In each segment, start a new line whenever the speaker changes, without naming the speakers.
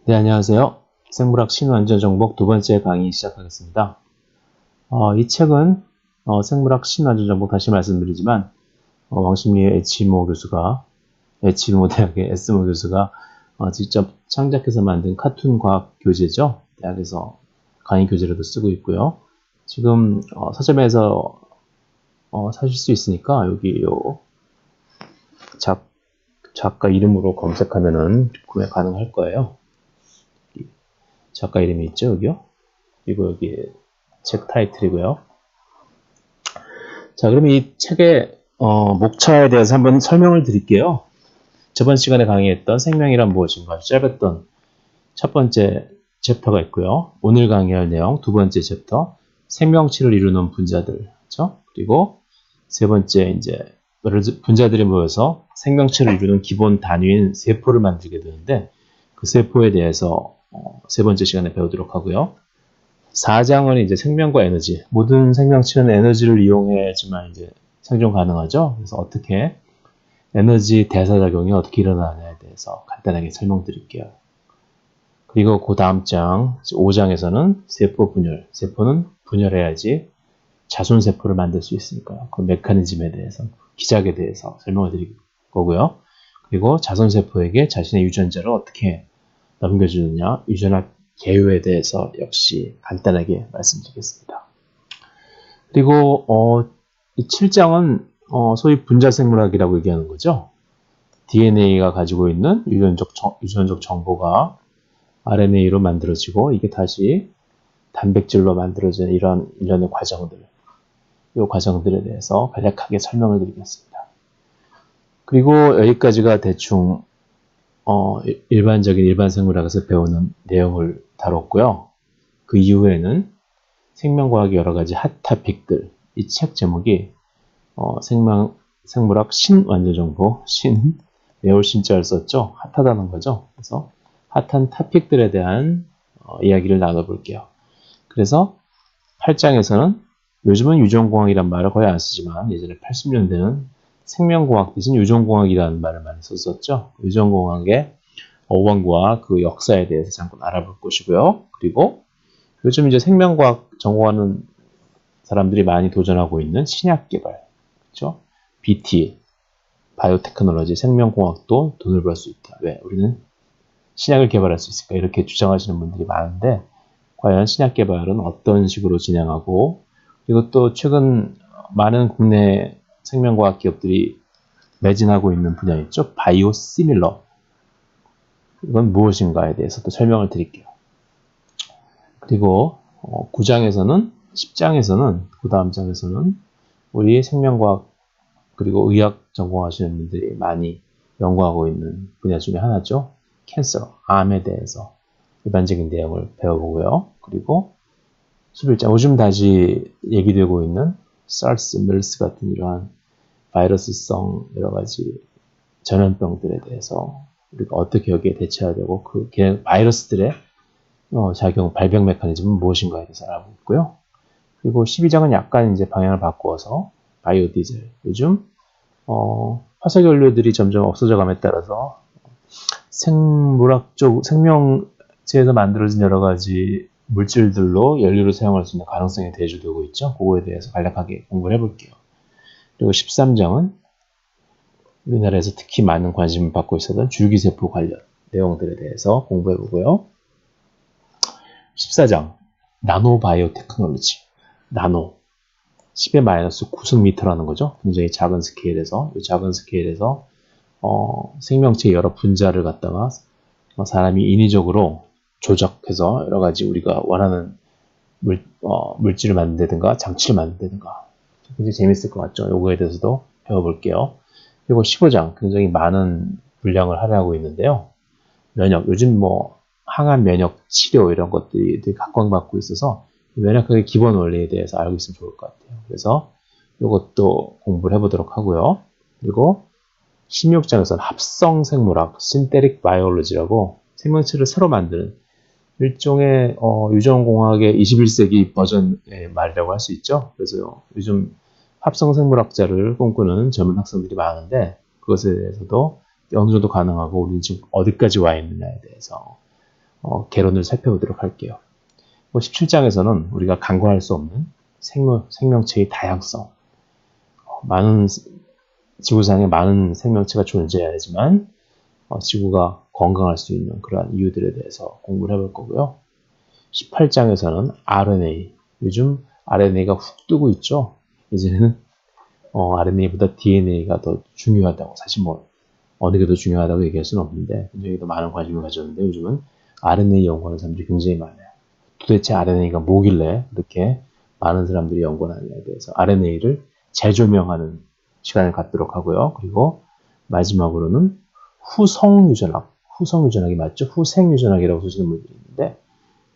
네, 안녕하세요. 생물학 신완전 정복 두 번째 강의 시작하겠습니다. 이 책은 생물학 신완전 정복 다시 말씀드리지만 왕십리의 에치모 대학의 에스모 교수가 직접 창작해서 만든 카툰 과학 교재죠. 대학에서 강의 교재로도 쓰고 있고요. 지금 서점에서 사실 수 있으니까 여기 작가 이름으로 검색하면은 구매 가능할 거예요. 작가 이름이 있죠, 여기요. 그리고 여기 책 타이틀이고요. 자, 그럼 이 책의 목차에 대해서 한번 설명을 드릴게요. 저번 시간에 강의했던 생명이란 무엇인가 짧았던 첫 번째 챕터가 있고요. 오늘 강의할 내용 두 번째 챕터 생명체를 이루는 분자들, 그렇죠? 그리고 세 번째 이제 분자들이 모여서 생명체를 이루는 기본 단위인 세포를 만들게 되는데 그 세포에 대해서 세 번째 시간에 배우도록 하고요. 4장은 이제 생명과 에너지. 모든 생명체는 에너지를 이용해야지만 이제 생존 가능하죠. 그래서 어떻게 에너지 대사작용이 어떻게 일어나느냐에 대해서 간단하게 설명드릴게요. 그리고 그 다음 장, 5장에서는 세포 분열. 세포는 분열해야지 자손세포를 만들 수 있으니까요. 그 메커니즘에 대해서, 기작에 대해서 설명을 드릴 거고요. 그리고 자손세포에게 자신의 유전자를 어떻게 넘겨주느냐, 유전학 개요에 대해서 역시 간단하게 말씀드리겠습니다. 그리고 이 7장은 소위 분자생물학이라고 얘기하는 거죠. DNA가 가지고 있는 유전적 정보가 RNA로 만들어지고 이게 다시 단백질로 만들어지는 이런 일련의 과정들, 이 과정들에 대해서 간략하게 설명을 드리겠습니다. 그리고 여기까지가 대충 일반 생물학에서 배우는 내용을 다뤘고요. 그 이후에는 생명과학의 여러 가지 핫 토픽들, 이 책 제목이 생물학 신완전정보, 매울 신자를 썼죠. 핫하다는 거죠. 그래서 핫한 토픽들에 대한 이야기를 나눠볼게요. 그래서 8장에서는 요즘은 유전공학이란 말을 거의 안 쓰지만 예전에 80년대는 생명공학 대신 유전공학이라는 말을 많이 썼었죠. 유전공학의 어원과 그 역사에 대해서 잠깐 알아볼 것이고요. 그리고 요즘 이제 생명과학 전공하는 사람들이 많이 도전하고 있는 신약 개발, 그렇죠? BT, 바이오테크놀로지, 생명공학도 돈을 벌 수 있다. 왜? 우리는 신약을 개발할 수 있을까? 이렇게 주장하시는 분들이 많은데 과연 신약 개발은 어떤 식으로 진행하고 그리고 또 최근 많은 국내 생명과학 기업들이 매진하고 있는 분야 있죠? 바이오시밀러. 이건 무엇인가에 대해서 또 설명을 드릴게요. 그리고 9장에서는 10장에서는 그 다음 장에서는 우리 생명과학 그리고 의학 전공하시는 분들이 많이 연구하고 있는 분야 중에 하나죠. 캔서, 암에 대해서 일반적인 내용을 배워보고요. 그리고 11장, 요즘 다시 얘기되고 있는 SARS, MERS 같은 이러한 바이러스성 여러 가지 전염병들에 대해서 우리가 어떻게 여기에 대처해야 되고 그 바이러스들의 작용, 발병 메커니즘은 무엇인가에 대해서 알아보고요. 그리고 12장은 약간 이제 방향을 바꾸어서 바이오 디젤. 요즘 화석 연료들이 점점 없어져 감에 따라서 생명체에서 만들어진 여러 가지 물질들로 연료를 사용할 수 있는 가능성이 대두되고 있죠. 그거에 대해서 간략하게 공부를 해볼게요. 그리고 13장은 우리나라에서 특히 많은 관심을 받고 있었던 줄기세포 관련 내용들에 대해서 공부해보고요. 14장 나노바이오 테크놀로지. 나노 10의 마이너스 9승미터라는 거죠. 굉장히 작은 스케일에서 이 작은 스케일에서 생명체의 여러 분자를 갖다가 사람이 인위적으로 조작해서 여러 가지 우리가 원하는 물질을 만든다든가 장치를 만든다든가 굉장히 재밌을 것 같죠. 요거에 대해서도 배워볼게요. 그리고 15장 굉장히 많은 분량을 할애하고 있는데요. 면역, 요즘 항암 면역 치료 이런 것들이 되게 각광받고 있어서 면역학의 기본 원리에 대해서 알고 있으면 좋을 것 같아요. 그래서 이것도 공부를 해보도록 하고요. 그리고 16장에서는 합성생물학, 신테릭 바이올로지라고 생명체를 새로 만드는 일종의 유전공학의 21세기 버전의 말이라고 할 수 있죠. 그래서 요즘 합성생물학자를 꿈꾸는 젊은 학생들이 많은데 그것에 대해서도 어느 정도 가능하고 우리는 지금 어디까지 와 있느냐에 대해서 개론을 살펴보도록 할게요. 17장에서는 우리가 간과할 수 없는 생명체의 다양성, 지구상에 많은 생명체가 존재하지만 지구가 건강할 수 있는 그러한 이유들에 대해서 공부를 해볼 거고요. 18장에서는 RNA, 요즘 RNA가 훅 뜨고 있죠. 이제는 RNA보다 DNA가 더 중요하다고, 사실 어느 게 더 중요하다고 얘기할 수는 없는데 굉장히 더 많은 관심을 가졌는데 요즘은 RNA 연구하는 사람들이 굉장히 많아요. 도대체 RNA가 뭐길래 이렇게 많은 사람들이 연구하느냐에 대해서 RNA를 재조명하는 시간을 갖도록 하고요. 그리고 마지막으로는 후성유전학이 맞죠? 후생유전학이라고 쓰시는 분들이 있는데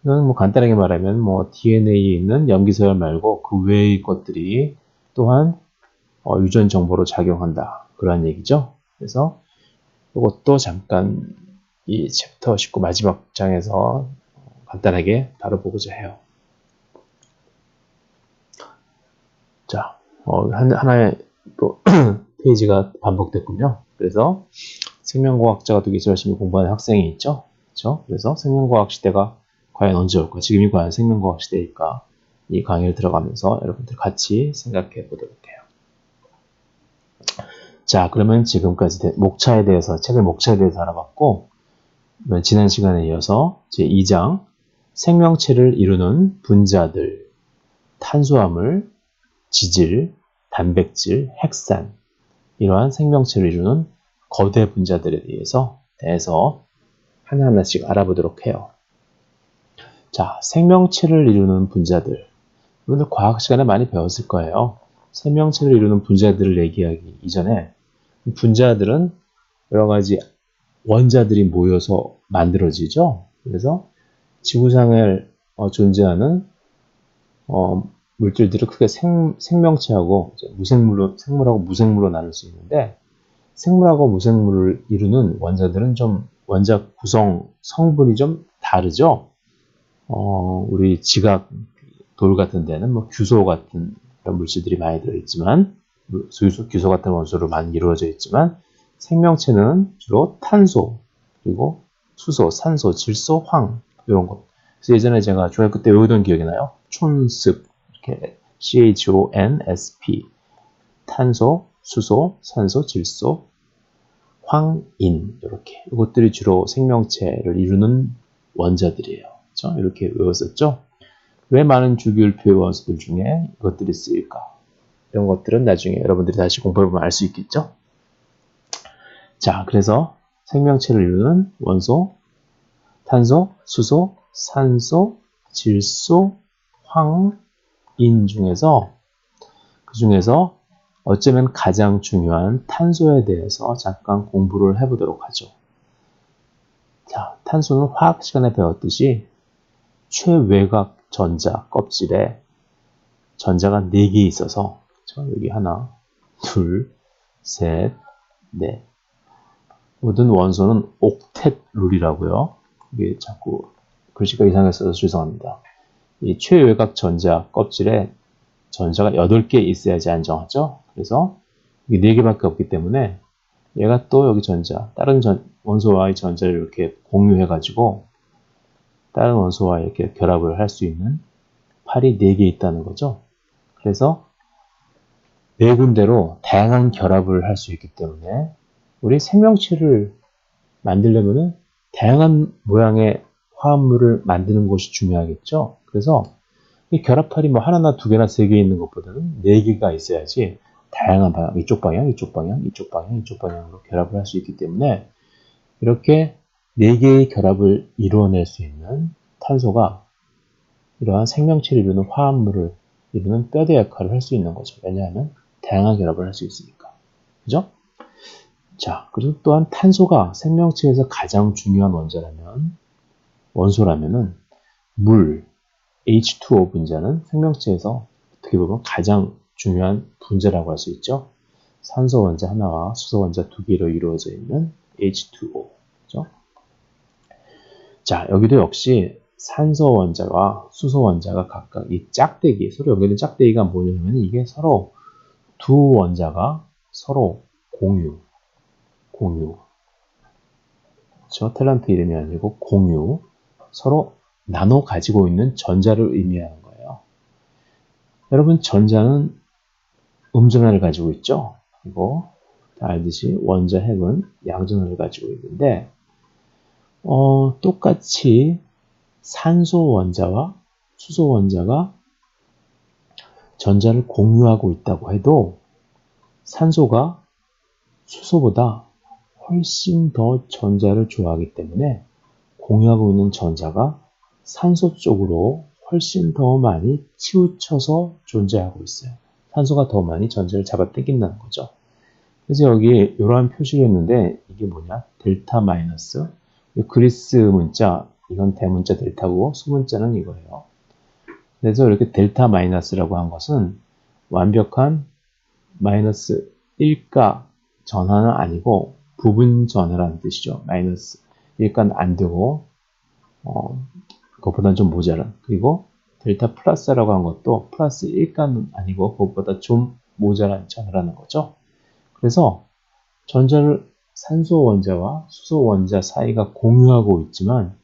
이건 간단하게 말하면 DNA에 있는 염기서열 말고 그 외의 것들이 또한 유전 정보로 작용한다. 그러한 얘기죠. 그래서 이것도 잠깐 이 챕터 19 마지막 장에서 간단하게 다뤄보고자 해요. 자, 하나의 또 페이지가 반복됐군요. 그래서 생명과학자가 되기 위해서 열심히 공부하는 학생이 있죠. 그렇죠? 그래서 생명과학 시대가 과연 언제 올까? 지금이 과연 생명과학 시대일까? 이 강의를 들어가면서 여러분들 같이 생각해 보도록 해요. 자, 그러면 지금까지 책의 목차에 대해서 알아봤고, 지난 시간에 이어서 제2장 생명체를 이루는 분자들, 탄수화물, 지질, 단백질, 핵산, 이러한 생명체를 이루는 거대 분자들에 대해서 하나하나씩 알아보도록 해요. 자, 생명체를 이루는 분자들. 여러분들 과학 시간에 많이 배웠을 거예요. 생명체를 이루는 분자들을 얘기하기 이전에 분자들은 여러 가지 원자들이 모여서 만들어지죠. 그래서 지구상에 존재하는 물질들을 크게 생명체하고 생물하고 무생물로 나눌 수 있는데 생물하고 무생물을 이루는 원자들은 좀 원자 구성 성분이 좀 다르죠. 우리 지각 돌 같은 데는 규소 같은 그런 물질들이 많이 들어있지만 규소 같은 원소로 많이 이루어져 있지만 생명체는 주로 탄소 그리고 수소, 산소, 질소, 황 이런 것. 그래서 예전에 제가 중학교 때 외우던 기억이 나요. 촌습 이렇게 CHONSP 탄소, 수소, 산소, 질소, 황인 이렇게 이것들이 주로 생명체를 이루는 원자들이에요. 그렇죠? 이렇게 외웠었죠. 왜 많은 주기율표의 원소들 중에 이것들이 쓰일까? 이런 것들은 나중에 여러분들이 다시 공부해보면 알 수 있겠죠? 자, 그래서 생명체를 이루는 원소, 탄소, 수소, 산소, 질소, 황, 인 중에서 그 중에서 어쩌면 가장 중요한 탄소에 대해서 잠깐 공부를 해보도록 하죠. 자, 탄소는 화학 시간에 배웠듯이 최외곽 전자 껍질에 전자가 4개 있어서 여기 하나, 둘, 셋, 넷. 모든 원소는 옥텟 룰이라고요. 이게 자꾸 글씨가 이상해서 죄송합니다. 이 최외곽 전자 껍질에 전자가 8개 있어야지 안정하죠. 그래서 이게 4개밖에 없기 때문에 얘가 또 여기 다른 원소와의 전자를 이렇게 공유해가지고 다른 원소와 이렇게 결합을 할 수 있는 팔이 4개 있다는 거죠. 그래서 4군데로 다양한 결합을 할 수 있기 때문에 우리 생명체를 만들려면 다양한 모양의 화합물을 만드는 것이 중요하겠죠. 그래서 이 결합팔이 하나나 2개나 3개 있는 것보다는 4개가 있어야지 다양한 방향, 이쪽 방향, 이쪽 방향, 이쪽 방향, 이쪽 방향으로 결합을 할 수 있기 때문에 이렇게 4개의 결합을 이루어낼 수 있는 탄소가 이러한 생명체를 이루는 화합물을 이루는 뼈대 역할을 할 수 있는 거죠. 왜냐하면 다양한 결합을 할 수 있으니까. 그죠? 자, 그리고 또한 탄소가 생명체에서 가장 중요한 원소라면은 물, H2O 분자는 생명체에서 어떻게 보면 가장 중요한 분자라고 할 수 있죠. 산소 원자 하나와 수소 원자 2개로 이루어져 있는 H2O. 그죠? 자, 여기도 역시 산소 원자와 수소 원자가 각각 이 짝대기, 서로 연결된 짝대기가 뭐냐면 이게 서로 두 원자가 서로 공유. 그렇죠? 탤런트 이름이 아니고 공유. 서로 나눠 가지고 있는 전자를 의미하는 거예요. 여러분, 전자는 음전하를 가지고 있죠. 그리고 다 알듯이 원자 핵은 양전하를 가지고 있는데 똑같이 산소 원자와 수소 원자가 전자를 공유하고 있다고 해도 산소가 수소보다 훨씬 더 전자를 좋아하기 때문에 공유하고 있는 전자가 산소 쪽으로 훨씬 더 많이 치우쳐서 존재하고 있어요. 산소가 더 많이 전자를 잡아당긴다는 거죠. 그래서 여기 이러한 표시를 했는데 이게 뭐냐? 델타 마이너스. 그리스 문자, 이건 대문자 델타고 소문자는 이거예요. 그래서 이렇게 델타 마이너스라고 한 것은 완벽한 마이너스 1가 전하는 아니고 부분 전하라는 뜻이죠. 마이너스 1가는 안 되고 그것보다는 좀 모자란. 그리고 델타 플러스라고 한 것도 플러스 1가는 아니고 그것보다 좀 모자란 전하라는 거죠. 그래서 전자를 산소 원자와 수소 원자 사이가 공유하고 있지만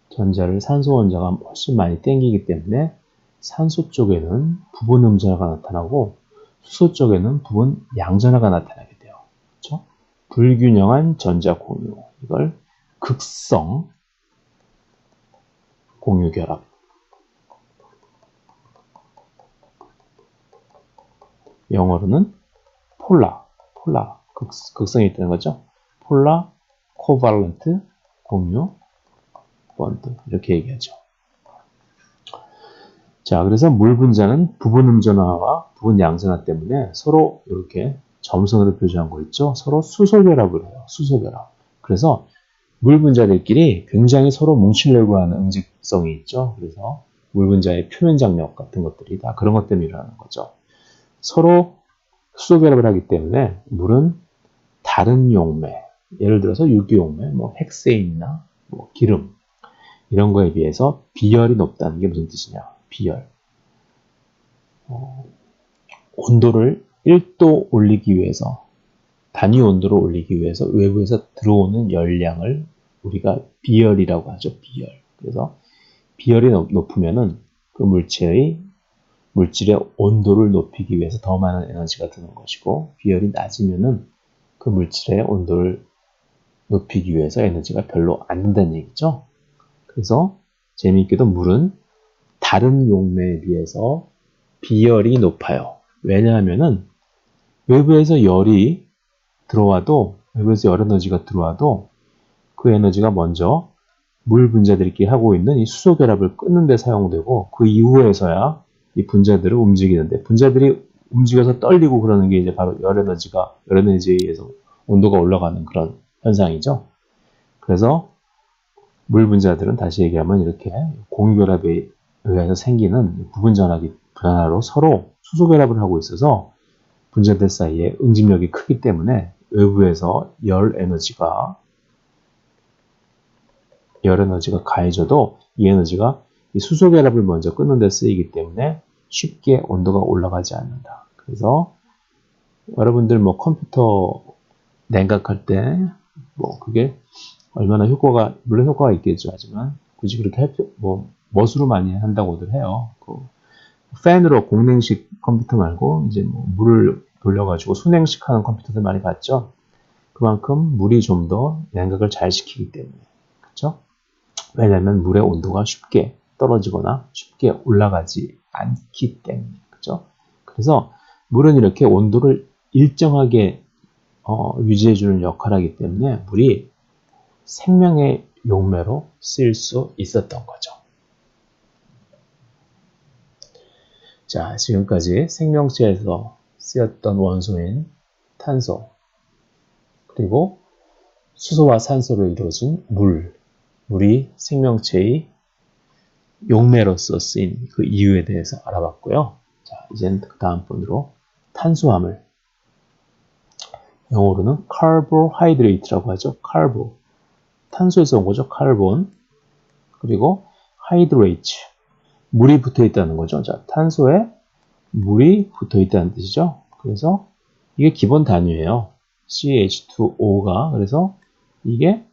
전자를 산소 원자가 훨씬 많이 땡기기 때문에 산소 쪽에는 부분 음전하가 나타나고 수소 쪽에는 부분 양전하가 나타나게 돼요. 그렇죠? 불균형한 전자 공유. 이걸 극성 공유 결합. 영어로는 폴라, 극성이 있다는 거죠. 폴라 코발런트 공유 번드 이렇게 얘기하죠. 자, 그래서 물 분자는 부분 음전하와 부분 양전하 때문에 서로 이렇게 점선으로 표시한 거 있죠. 서로 수소 결합을 해요. 수소 결합. 그래서 물 분자들끼리 굉장히 서로 뭉치려고 하는 응집성이 있죠. 그래서 물 분자의 표면 장력 같은 것들이 다 그런 것 때문에 일어나는 거죠. 서로 수소 결합을 하기 때문에 물은 다른 용매, 예를 들어서 유기용매, 뭐 핵세인이나 뭐 기름 이런 거에 비해서 비열이 높다는 게 무슨 뜻이냐? 비열. 온도를 1도 올리기 위해서, 단위 온도를 올리기 위해서 외부에서 들어오는 열량을 우리가 비열이라고 하죠. 비열. 그래서 비열이 높으면은 그 물질의 온도를 높이기 위해서 더 많은 에너지가 드는 것이고, 비열이 낮으면은 그 물질의 온도를 높이기 위해서 에너지가 별로 안 든다는 얘기죠. 그래서 재미있게도 물은 다른 용매에 비해서 비열이 높아요. 왜냐하면은 외부에서 열이 들어와도, 외부에서 열 에너지가 들어와도 그 에너지가 먼저 물 분자들끼리 하고 있는 이 수소 결합을 끊는 데 사용되고, 그 이후에서야 이 분자들을 움직이는데, 분자들이 움직여서 떨리고 그러는 게 이제 바로 열 에너지에 의해서 온도가 올라가는 그런 현상이죠. 그래서 물 분자들은 다시 얘기하면 이렇게 공유 결합에 의해서 생기는 부분 변화로 서로 수소 결합을 하고 있어서 분자들 사이에 응집력이 크기 때문에 외부에서 열 에너지가 가해져도 이 에너지가 이 수소 결합을 먼저 끊는 데 쓰이기 때문에 쉽게 온도가 올라가지 않는다. 그래서 여러분들 뭐 컴퓨터 냉각할 때 뭐 그게 얼마나 물론 효과가 있겠죠. 하지만 굳이 그렇게 멋으로 많이 한다고들 해요. 팬으로 공냉식 컴퓨터 말고 이제 뭐 물을 돌려가지고 순냉식 하는 컴퓨터들 많이 봤죠. 그만큼 물이 좀 더 냉각을 잘 시키기 때문에. 그렇죠? 왜냐하면 물의 온도가 쉽게 떨어지거나 쉽게 올라가지 않기 때문에. 그렇죠? 그래서 물은 이렇게 온도를 일정하게 유지해주는 역할을 하기 때문에 물이 생명의 용매로 쓰일 수 있었던 거죠. 자, 지금까지 생명체에서 쓰였던 원소인 탄소, 그리고 수소와 산소로 이루어진 물이 생명체의 용매로서 쓰인 그 이유에 대해서 알아봤고요. 자, 이제는 다음 번으로 탄수화물, 영어로는 carbohydrate라고 하죠. 탄소에서 온 거죠. 카본. 그리고 hydrate, 물이 붙어 있다는 거죠. 자, 탄소에 물이 붙어 있다는 뜻이죠. 그래서 이게 기본 단위예요. CH2O가. 그래서 이게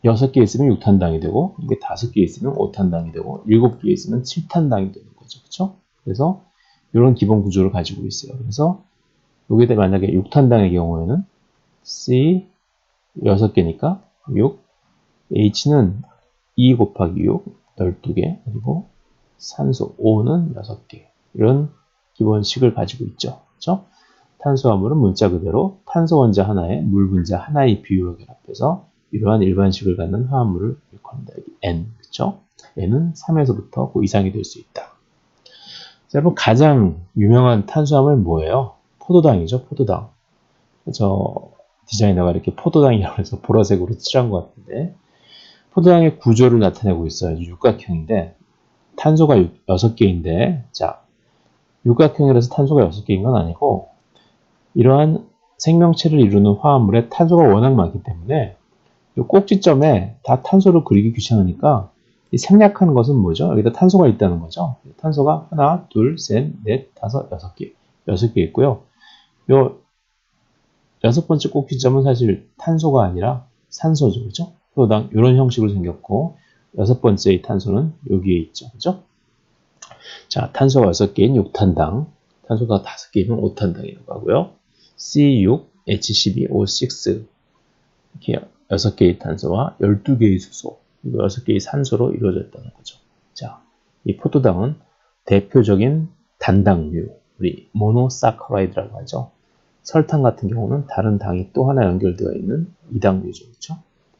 6개 있으면 6탄당이 되고, 이게 5개 있으면 5탄당이 되고, 7개 있으면 7탄당이 되는 거죠. 그쵸? 그래서 이런 기본 구조를 가지고 있어요. 그래서 여기에 만약에 6탄당의 경우에는 C 6개니까 6, H는 2 곱하기 6, 12개, 그리고 산소 O는 6개. 이런 기본식을 가지고 있죠. 그렇죠? 탄수화물은 문자 그대로 탄소 원자 하나에 물 분자 하나의 비율을 결합해서 이러한 일반식을 갖는 화합물을 일컫는다. 여기 N, 그렇죠? N은 3에서부터 그 이상이 될 수 있다. 자, 여러분 가장 유명한 탄수화물 뭐예요? 포도당이죠, 포도당. 저 디자이너가 이렇게 포도당이라고 해서 보라색으로 칠한 것 같은데 포도당의 구조를 나타내고 있어요. 육각형인데 탄소가 6개인데 자 육각형이라서 탄소가 6개인 건 아니고 이러한 생명체를 이루는 화합물에 탄소가 워낙 많기 때문에 이 꼭지점에 다 탄소를 그리기 귀찮으니까 이 생략하는 것은 뭐죠? 여기다 탄소가 있다는 거죠. 탄소가 하나, 둘, 셋, 넷, 다섯, 6개. 6개 있고요. 요 6번째 꼭지점은 사실 탄소가 아니라 산소죠. 그죠? 포도당 이런 형식으로 생겼고 6번째의 탄소는 여기에 있죠. 그죠? 자, 탄소가 6개인 6탄당, 탄소가 5개이면 5탄당이라고 하고요. C6, H12, O6 이렇게 6개의 탄소와 12개의 수소, 그리고 6개의 산소로 이루어져 있다는 거죠. 자, 이 포도당은 대표적인 단당류, 우리 모노사카라이드라고 하죠. 설탕 같은 경우는 다른 당이 또 하나 연결되어 있는 이당류죠.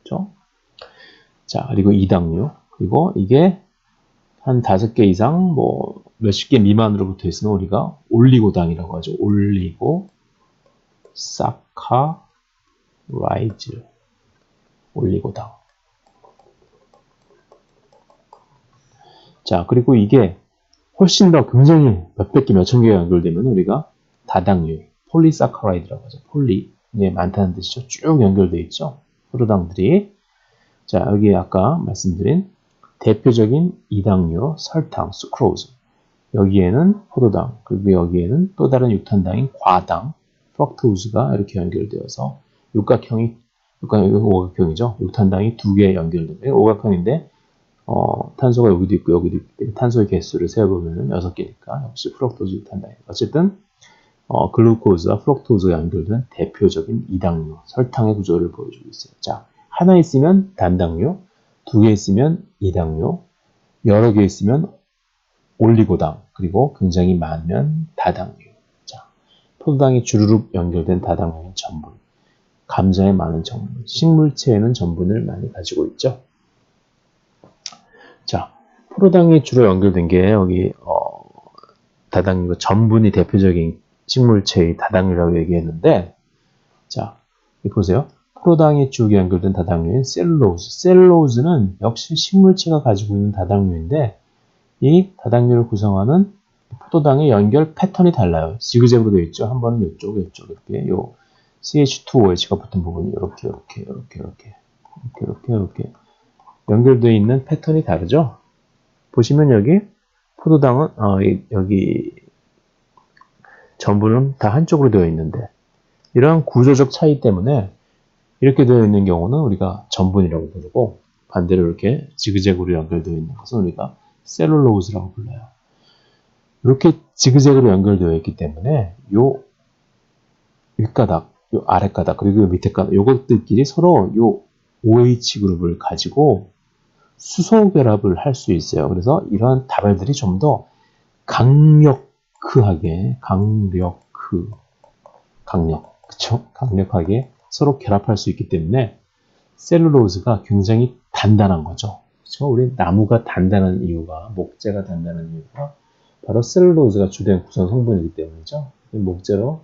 그렇죠? 자, 그리고 이당류, 그리고 이게 한 5개 이상, 뭐, 몇십 개 미만으로 붙어 있으면 우리가 올리고당이라고 하죠. 올리고, 사카라이즈. 올리고당. 자, 그리고 이게 훨씬 더 굉장히 몇백 개, 몇천 개가 연결되면 우리가 다당류, 폴리사카라이드라고 하죠. 폴리. 네, 많다는 뜻이죠. 쭉 연결되어 있죠. 포도당들이. 자, 여기 아까 말씀드린 대표적인 이당류, 설탕, 수크로즈. 여기에는 포도당, 그리고 여기에는 또 다른 육탄당인 과당, 프럭토우즈가 이렇게 연결되어서 오각형이죠. 육탄당이 2개 연결되면 오각형인데 탄소가 여기도 있고 여기도 있기 때문에 탄소의 개수를 세어보면 6개니까 역시 프럭토즈 육탄당. 어쨌든 글루코즈와 프럭토즈가 연결된 대표적인 이당류, 설탕의 구조를 보여주고 있어요. 자, 하나 있으면 단당류, 2개 있으면 이당류, 여러 개 있으면 올리고당, 그리고 굉장히 많으면 다당류. 자, 포도당이 주르륵 연결된 다당류인 전분, 감자에 많은 전분, 식물체에는 전분을 많이 가지고 있죠. 자, 포도당이 주로 연결된 게 여기 다당류가 전분이 대표적인 식물체의 다당류라고 얘기했는데, 자, 여기 보세요. 포도당이 쭉 연결된 다당류인 셀룰로즈. 셀룰로즈는 역시 식물체가 가지고 있는 다당류인데 이 다당류를 구성하는 포도당의 연결 패턴이 달라요. 지그재그로 되어 있죠. 한 번은 이쪽 이렇게 요 CH2OH가 붙은 부분이 이렇게 연결되어 있는 패턴이 다르죠. 보시면 여기 포도당은 여기 전부는 다 한쪽으로 되어 있는데 이러한 구조적 차이 때문에 이렇게 되어 있는 경우는 우리가 전분이라고 부르고 반대로 이렇게 지그재그로 연결되어 있는 것은 우리가 셀룰로즈라고 불러요. 이렇게 지그재그로 연결되어 있기 때문에 요 윗가닥, 요 아랫가닥, 그리고 요 밑에 가닥, 요것들끼리 서로 요 OH 그룹을 가지고 수소 결합을 할 수 있어요. 그래서 이러한 다발들이 좀 더 강력하게 서로 결합할 수 있기 때문에 셀룰로즈가 굉장히 단단한 거죠. 그렇죠? 우리 나무가 단단한 이유가, 목재가 단단한 이유가 바로 셀룰로즈가 주된 구성 성분이기 때문이죠. 목재로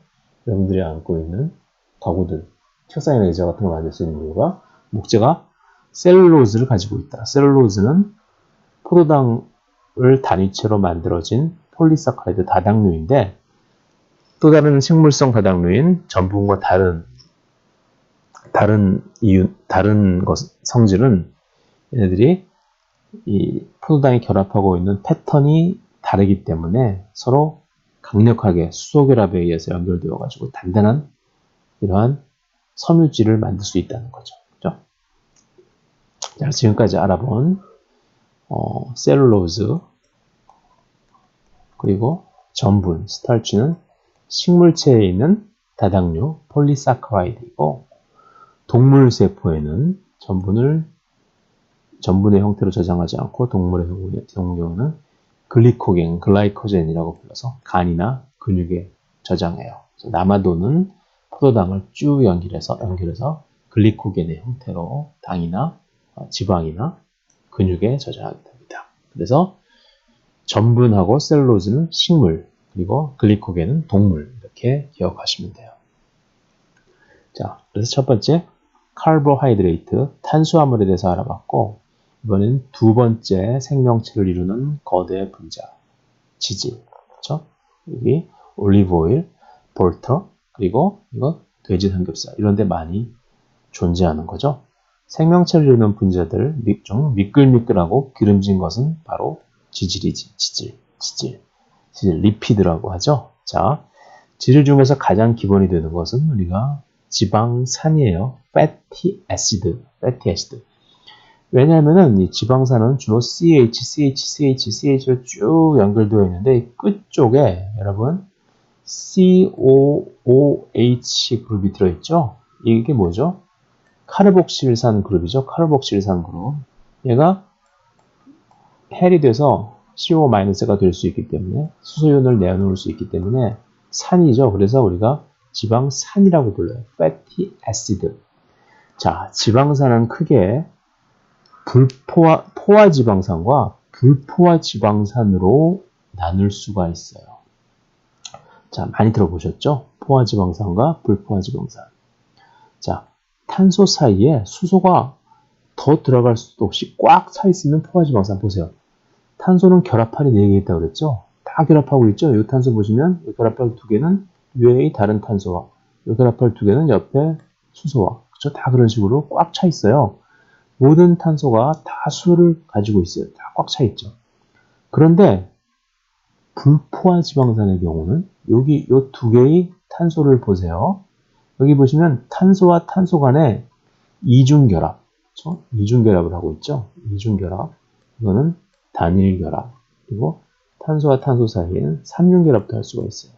여러분들이 안고 있는 가구들, 책상이나 의자 같은 걸 만들 수 있는 이유가 목재가 셀룰로즈를 가지고 있다. 셀룰로즈는 포도당을 단위체로 만들어진 폴리사카라이드 다당류인데 또 다른 식물성 다당류인 전분과 다른 성질은 얘네들이 이 포도당이 결합하고 있는 패턴이 다르기 때문에 서로 강력하게 수소 결합에 의해서 연결되어 가지고 단단한 이러한 섬유질을 만들 수 있다는 거죠. 그렇죠? 자, 지금까지 알아본 셀룰로즈 그리고 전분, 스타치는 식물체에 있는 다당류 폴리사카라이드이고 동물 세포에는 전분의 형태로 저장하지 않고 동물의 경우는 글리코겐, 글라이코젠이라고 불러서 간이나 근육에 저장해요. 남아도는 포도당을 쭉 연결해서 글리코겐의 형태로 당이나 지방이나 근육에 저장하게 됩니다. 그래서 전분하고 셀룰로즈는 식물, 그리고 글리코겐은 동물 이렇게 기억하시면 돼요. 자, 그래서 첫 번째 카보하이드레이트, 탄수화물에 대해서 알아봤고 이번엔 두 번째 생명체를 이루는 거대 분자, 지질, 그렇죠? 여기 올리브 오일, 버터, 그리고 이거 돼지 삼겹살 이런 데 많이 존재하는 거죠. 생명체를 이루는 분자들 좀 미끌미끌하고 기름진 것은 바로 지질이지. 지질, 리피드라고 하죠. 자, 지질 중에서 가장 기본이 되는 것은 우리가 지방산이에요. fatty acid. 왜냐하면은 이 지방산은 주로 CH로 쭉 연결되어 있는데 끝쪽에 여러분 COOH 그룹이 들어있죠. 이게 뭐죠? 카르복실산 그룹이죠. 카르복실산 그룹. 얘가 헬이 돼서 CO-가 될 수 있기 때문에 수소연을 내어놓을 수 있기 때문에 산이죠. 그래서 우리가 지방산이라고 불러요. fatty acid. 자, 지방산은 크게 포화 지방산과 불포화 지방산으로 나눌 수가 있어요. 자, 많이 들어보셨죠? 포화 지방산과 불포화 지방산. 자, 탄소 사이에 수소가 더 들어갈 수도 없이 꽉 차 있으면 포화 지방산 보세요. 탄소는 결합판이 4개 있다고 그랬죠? 다 결합하고 있죠? 이 탄소 보시면 이 결합판 2개는 위에 다른 탄소와 이 결합판 2개는 옆에 수소와 그렇죠? 다 그런 식으로 꽉 차 있어요. 모든 탄소가 다 수를 가지고 있어요. 다 꽉 차 있죠. 그런데 불포화 지방산의 경우는 여기 이 2개의 탄소를 보세요. 여기 보시면 탄소와 탄소 간에 이중결합, 그렇죠? 이중결합을 하고 있죠. 이중결합. 이거는 단일결합. 그리고 탄소와 탄소 사이에는 삼중결합도 할 수가 있어요.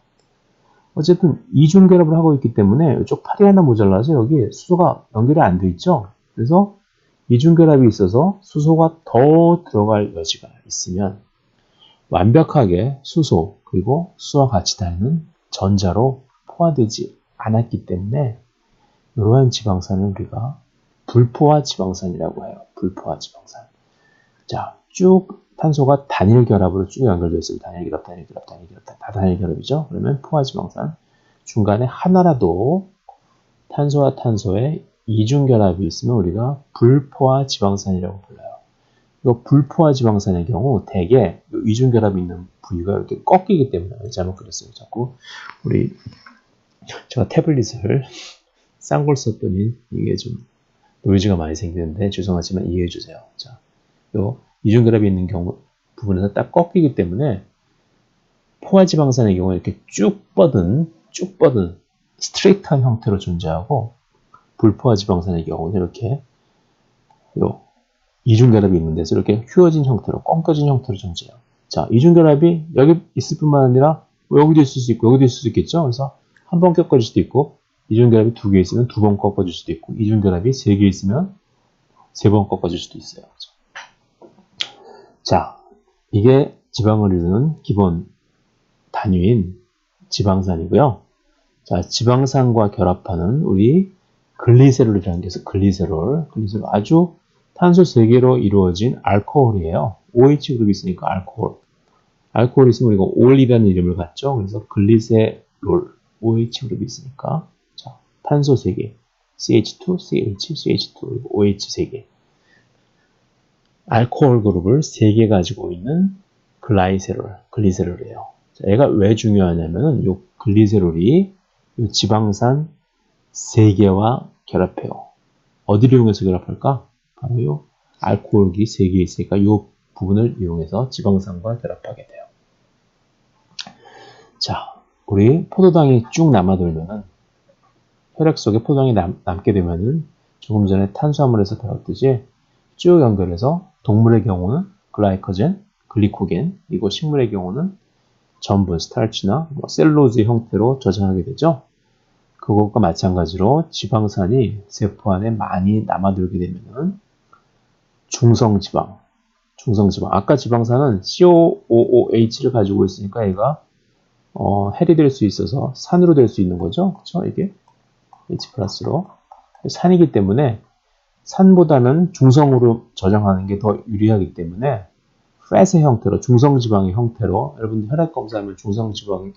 어쨌든 이중결합을 하고 있기 때문에 이쪽 팔이 하나 모자라서 여기 수소가 연결이 안 돼 있죠. 그래서 이중결합이 있어서 수소가 더 들어갈 여지가 있으면 완벽하게 수소 그리고 수소와 같이 다니는 전자로 포화되지 않았기 때문에 이러한 지방산을 우리가 불포화 지방산이라고 해요. 불포화 지방산. 자, 쭉 탄소가 단일 결합으로 쭉 연결되어 있어요. 단일 결합, 다 단일 결합이죠. 그러면 포화 지방산. 중간에 하나라도 탄소와 탄소의 이중 결합이 있으면 우리가 불포화 지방산이라고 불러요. 이거 불포화 지방산의 경우 대개 이중 결합이 있는 부위가 이렇게 꺾이기 때문에 잘못 그렸어요. 자꾸 제가 태블릿을 싼 걸 썼더니 이게 좀 노이즈가 많이 생기는데 죄송하지만 이해해 주세요. 자, 요 이중결합이 있는 경우 부분에서 딱 꺾이기 때문에 포화지방산의 경우 이렇게 쭉 뻗은 스트레이트한 형태로 존재하고 불포화지방산의 경우는 이렇게 요 이중결합이 있는 데서 이렇게 휘어진 형태로 꺾여진 형태로 존재해요. 자, 이중결합이 여기 있을 뿐만 아니라 여기도 있을 수 있고 여기도 있을 수 있겠죠. 그래서 한 번 꺾어질 수도 있고 이중결합이 2개 있으면 2번 꺾어질 수도 있고 이중결합이 3개 있으면 3번 꺾어질 수도 있어요. 자, 이게 지방을 이루는 기본 단위인 지방산이고요. 자, 지방산과 결합하는 우리 글리세롤이라는 게 있어요. 글리세롤 아주 탄소 3개로 이루어진 알코올이에요. OH 그룹이 있으니까 알코올 있으면 우리가 올이라는 이름을 갖죠. 그래서 글리세롤 OH 그룹이 있으니까 자, 탄소 3개 CH2, CH2 그리고 OH 3개 알코올 그룹을 3개 가지고 있는 글리세롤이에요. 자, 얘가 왜 중요하냐면은 이 글리세롤이 이 지방산 3개와 결합해요. 어디를 이용해서 결합할까? 바로 이 알코올기 3개 있으니까 이 부분을 이용해서 지방산과 결합하게 돼요. 자, 우리 포도당이 쭉 남아돌면은 혈액 속에 포도당이 남게 되면은 조금 전에 탄수화물에서 배웠듯이 쭉 연결해서 동물의 경우는 글라이코젠, 글리코겐, 그리고 식물의 경우는 전분, 스타치나 셀룰로즈 형태로 저장하게 되죠. 그것과 마찬가지로 지방산이 세포 안에 많이 남아들게 되면은 중성지방. 아까 지방산은 COOOH를 가지고 있으니까 얘가 헬이 될 수 있어서 산으로 될 수 있는 거죠. 그렇죠? 이게 H 플러스로 산이기 때문에 산보다는 중성으로 저장하는 게 더 유리하기 때문에 팻의 형태로 중성지방의 형태로 여러분들 혈액 검사하면 중성지방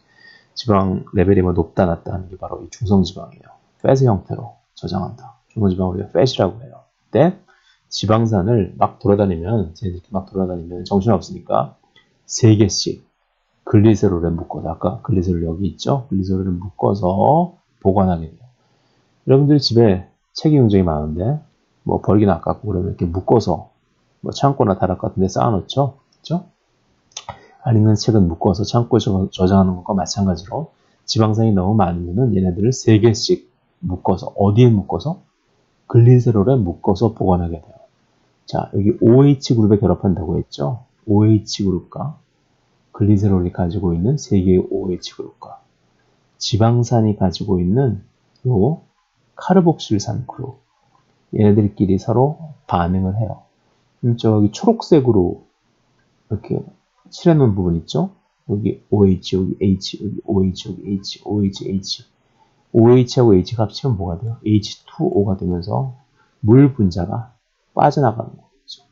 레벨이 높다 낮다 하는 게 바로 이 중성지방이에요. 팻의 형태로 저장한다. 중성지방을 우리가 팻이라고 해요. 근데 지방산을 막 돌아다니면 쟤네들이 막 돌아다니면 정신없으니까 3개씩 글리세롤에 묶어서 아까 글리세롤 여기 있죠? 글리세롤에 묶어서 보관하게 돼요. 여러분들이 집에 책이 굉장히 많은데 뭐 버리기는 아깝고 그러면 이렇게 묶어서 뭐 창고나 다락 같은 데 쌓아놓죠? 그렇죠? 안 읽는 책은 묶어서 창고에 저장하는 것과 마찬가지로 지방산이 너무 많으면은 얘네들을 3개씩 묶어서 어디에 묶어서? 글리세롤에 묶어서 보관하게 돼요. 자, 여기 OH 그룹에 결합한다고 했죠? OH 그룹과 글리세롤이 가지고 있는 3개의 OH 그룹과 지방산이 가지고 있는 요 카르복실산 그룹 얘네들끼리 서로 반응을 해요. 저기 초록색으로 이렇게 칠해놓은 부분 있죠? 여기 OH, 여기 H, 여기 OH, 여기 H, OH, H. OH하고 H가 합치면 뭐가 돼요? H2O가 되면서 물 분자가 빠져나가는 거죠.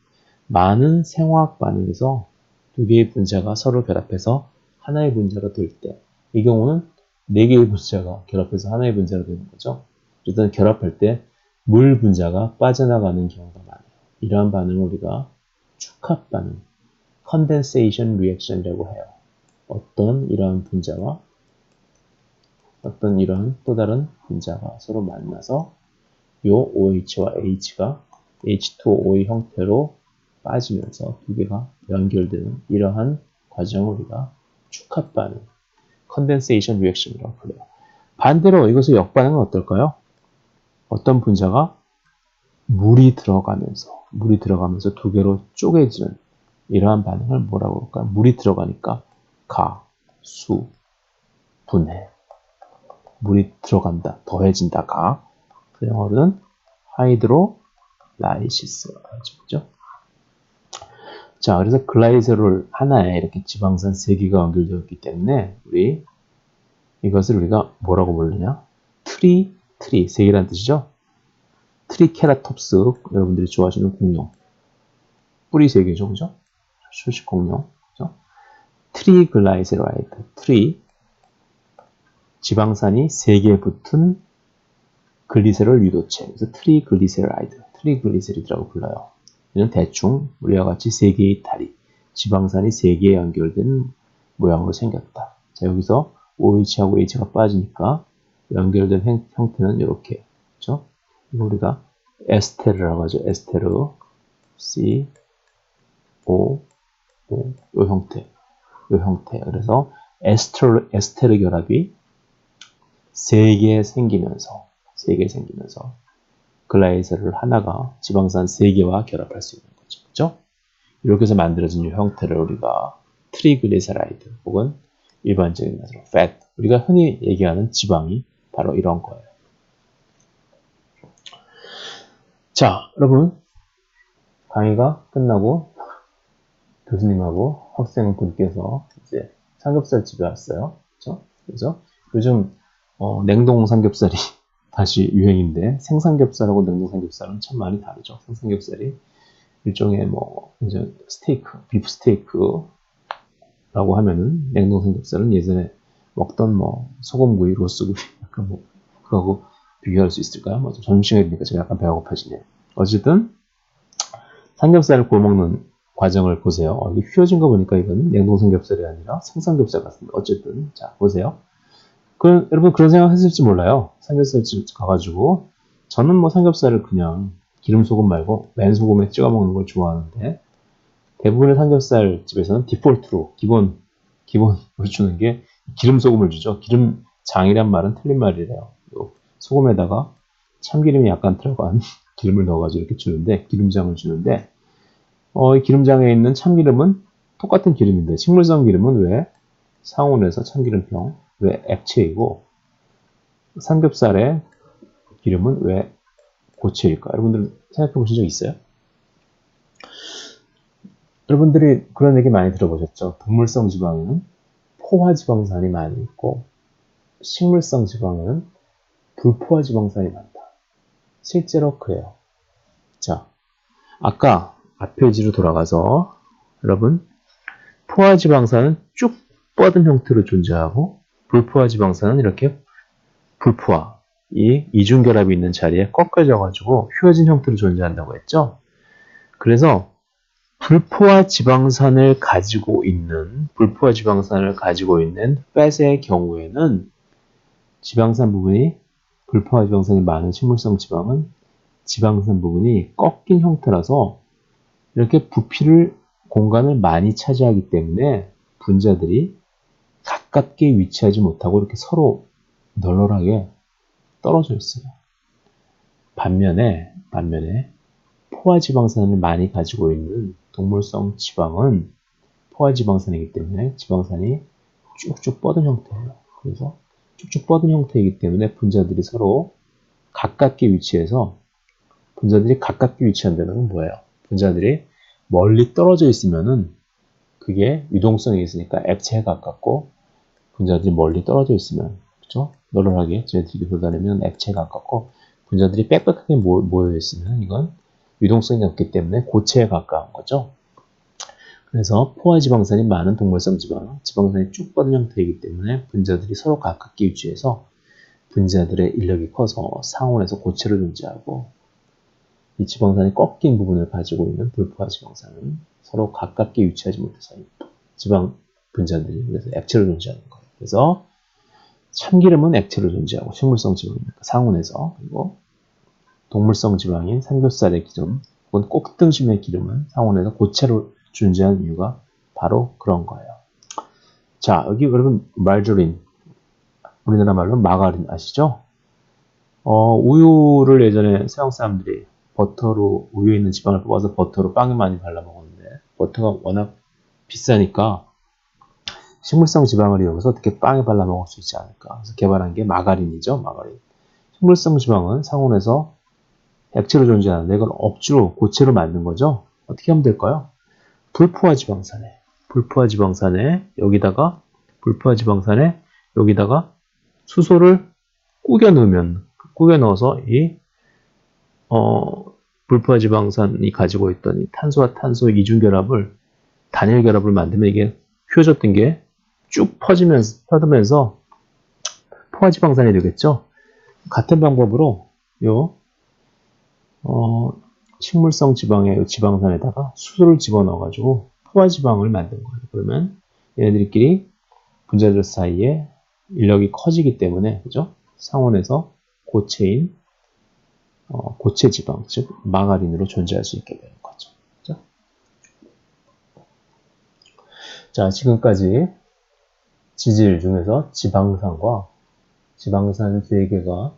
많은 생화학 반응에서 두 개의 분자가 서로 결합해서 하나의 분자가 될 때, 이 경우는 4개의 분자가 결합해서 하나의 분자가 되는 거죠. 일단 결합할 때 물 분자가 빠져나가는 경우가 많아요. 이러한 반응을 우리가 축합 반응, condensation reaction이라고 해요. 어떤 이러한 분자와 어떤 이러한 또 다른 분자가 서로 만나서 요 OH와 H가 H2O의 형태로 빠지면서 두 개가 연결되는 이러한 과정을 우리가 축합 반응, condensation reaction이라고 불러요. 반대로 이것의 역반응은 어떨까요? 어떤 분자가 물이 들어가면서 두 개로 쪼개지는 이러한 반응을 뭐라고 할까요? 물이 들어가니까 가, 수, 분해. 물이 들어간다, 더해진다가 그 영어로는 하이드로라이시스가 되죠. 자, 그래서 글라이세롤 하나에 이렇게 지방산 3개가 연결되어 있기 때문에 이것을 우리가 뭐라고 부르냐? 트리 3개라는 뜻이죠. 트리케라톱스, 여러분들이 좋아하시는 공룡. 뿌리 3개죠, 그죠? 수식 공룡. 그죠? 트리글라이세라이드, 지방산이 3개 붙은 글리세롤 유도체, 그래서 트리글리세리드라고 불러요. 이는 대충 우리와 같이 3개의 다리, 지방산이 3개에 연결된 모양으로 생겼다. 자, 여기서 OH하고 H가 빠지니까 연결된 형태는 이렇게, 그렇죠? 이거 우리가 에스테르라고 하죠. 에스테르, C, O, 요 형태. 그래서 에스테르 결합이 3개 생기면서 글라이세롤 하나가 지방산 3개와 결합할 수 있는 거죠. 그렇죠? 이렇게 해서 만들어진 이 형태를 우리가 트리글리세라이드 혹은 일반적인 말로 fat, 우리가 흔히 얘기하는 지방이 바로 이런 거예요. 자, 여러분 강의가 끝나고 교수님하고 학생분께서 이제 삼겹살 집에 왔어요. 그렇죠? 그래서 요즘 냉동 삼겹살이 다시 유행인데 생삼겹살하고 냉동 삼겹살은 참 많이 다르죠. 생삼겹살이 일종의 이제 비프 스테이크라고 하면은 냉동 삼겹살은 예전에 먹던 소금구이, 로스구이 약간 그거하고 비교할 수 있을까요? 점심시간이니까 제가 약간 배가 고파지네요. 어쨌든 삼겹살을 구워 먹는 과정을 보세요. 이게 휘어진 거 보니까 이건 냉동 삼겹살이 아니라 생삼겹살 같습니다. 어쨌든 자 보세요. 여러분 그런 생각 했을지 몰라요. 삼겹살집 가가지고 저는 삼겹살을 그냥 기름 소금 말고 맨 소금에 찍어 먹는 걸 좋아하는데 대부분의 삼겹살 집에서는 디폴트로 기본으로 주는 게 기름 소금을 주죠. 기름장이란 말은 틀린 말이래요. 소금에다가 참기름이 약간 들어간 기름을 넣어가지고 이렇게 주는데, 기름장을 주는데, 이 기름장에 있는 참기름은 똑같은 기름인데, 식물성 기름은 왜 상온에서 참기름병, 왜 액체이고, 삼겹살의 기름은 왜 고체일까? 여러분들 생각해 보신 적 있어요? 여러분들이 그런 얘기 많이 들어보셨죠? 동물성 지방에는 포화지방산이 많이 있고, 식물성 지방에는 불포화지방산이 많다. 실제로 그래요. 자, 아까 앞 페이지로 돌아가서 여러분, 포화지방산은 쭉 뻗은 형태로 존재하고, 불포화지방산은 이렇게 불포화, 이 이중결합이 있는 자리에 꺾여져가지고 휘어진 형태로 존재한다고 했죠. 그래서 불포화 지방산을 가지고 있는 팻의 경우에는 지방산 부분이 불포화 지방산이 많은 식물성 지방은 지방산 부분이 꺾인 형태라서 이렇게 부피를 공간을 많이 차지하기 때문에 분자들이 가깝게 위치하지 못하고 이렇게 서로 널널하게 떨어져 있어요. 반면에 포화지방산을 많이 가지고 있는 동물성 지방은 포화지방산이기 때문에 지방산이 쭉쭉 뻗은 형태예요. 그래서 쭉쭉 뻗은 형태이기 때문에 분자들이 서로 가깝게 위치해서 분자들이 가깝게 위치한다는 건 뭐예요? 분자들이 멀리 떨어져 있으면은 그게 유동성이 있으니까 액체에 가깝고 분자들이 멀리 떨어져 있으면 그렇죠? 널널하게 저희들이 돌아다니면 액체에 가깝고 분자들이 빽빽하게 모여 있으면 이건 유동성이 없기 때문에 고체에 가까운 거죠. 그래서 포화지방산이 많은 동물성 지방산이 쭉 뻗은 형태이기 때문에 분자들이 서로 가깝게 위치해서 분자들의 인력이 커서 상온에서 고체로 존재하고 이 지방산이 꺾인 부분을 가지고 있는 불포화지방산은 서로 가깝게 위치하지 못해서 지방 분자들이 그래서 액체로 존재하는 거예요. 그래서 참기름은 액체로 존재하고 식물성 지방이니까 상온에서 그리고 동물성 지방인 삼겹살의 기름 혹은 꼭등심의 기름은 상온에서 고체로 존재하는 이유가 바로 그런 거예요. 자, 여기 여러분 말조린 우리나라 말로 마가린 아시죠? 우유를 예전에 서양 사람들이 버터로 우유에 있는 지방을 뽑아서 버터로 빵에 많이 발라 먹었는데 버터가 워낙 비싸니까 식물성 지방을 이용해서 어떻게 빵에 발라 먹을 수 있지 않을까 그래서 개발한 게 마가린이죠. 마가린. 식물성 지방은 상온에서 액체로 존재하는데 이걸 억지로 고체로 만든 거죠. 어떻게 하면 될까요? 불포화 지방산에 여기다가 수소를 꾸겨 넣어서 이 불포화 지방산이 가지고 있던 이 탄소와 탄소 이중결합을 단일 결합을 만들면 이게 휘어졌던 게 쭉 펴지면서 포화 지방산이 되겠죠. 같은 방법으로 식물성 지방의 지방산에다가 수소를 집어넣어가지고 포화지방을 만든 거예요. 그러면 얘네들끼리 분자들 사이에 인력이 커지기 때문에 그죠? 상온에서 고체인 고체 지방, 즉 마가린으로 존재할 수 있게 되는 거죠. 그죠? 자, 지금까지 지질 중에서 지방산 3개가